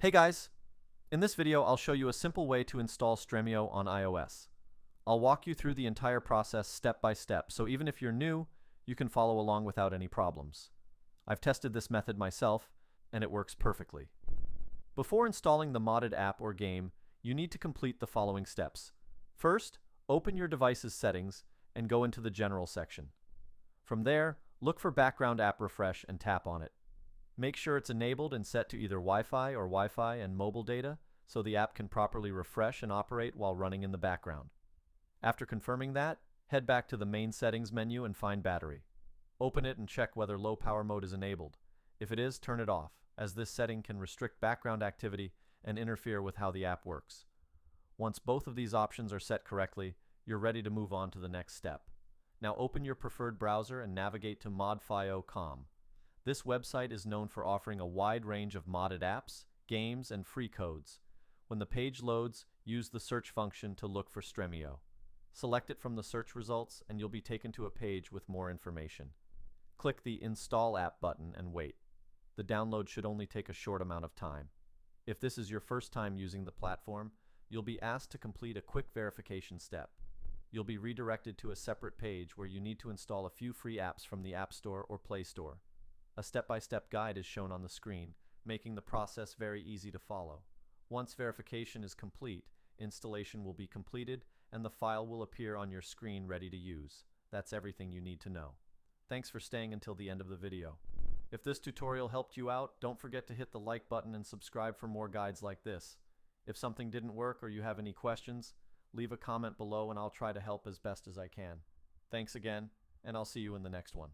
Hey guys! In this video, I'll show you a simple way to install Stremio on iOS. I'll walk you through the entire process step by step, so even if you're new, you can follow along without any problems. I've tested this method myself, and it works perfectly. Before installing the modded app or game, you need to complete the following steps. First, open your device's settings and go into the General section. From there, look for Background App Refresh and tap on it. Make sure it's enabled and set to either Wi-Fi or Wi-Fi and mobile data so the app can properly refresh and operate while running in the background. After confirming that, head back to the main settings menu and find battery. Open it and check whether low power mode is enabled. If it is, turn it off, as this setting can restrict background activity and interfere with how the app works. Once both of these options are set correctly, you're ready to move on to the next step. Now open your preferred browser and navigate to modfio.com. This website is known for offering a wide range of modded apps, games, and free codes. When the page loads, use the search function to look for Stremio. Select it from the search results and you'll be taken to a page with more information. Click the Install App button and wait. The download should only take a short amount of time. If this is your first time using the platform, you'll be asked to complete a quick verification step. You'll be redirected to a separate page where you need to install a few free apps from the App Store or Play Store. A step-by-step guide is shown on the screen, making the process very easy to follow. Once verification is complete, installation will be completed and the file will appear on your screen ready to use. That's everything you need to know. Thanks for staying until the end of the video. If this tutorial helped you out, don't forget to hit the like button and subscribe for more guides like this. If something didn't work or you have any questions, leave a comment below and I'll try to help as best as I can. Thanks again, and I'll see you in the next one.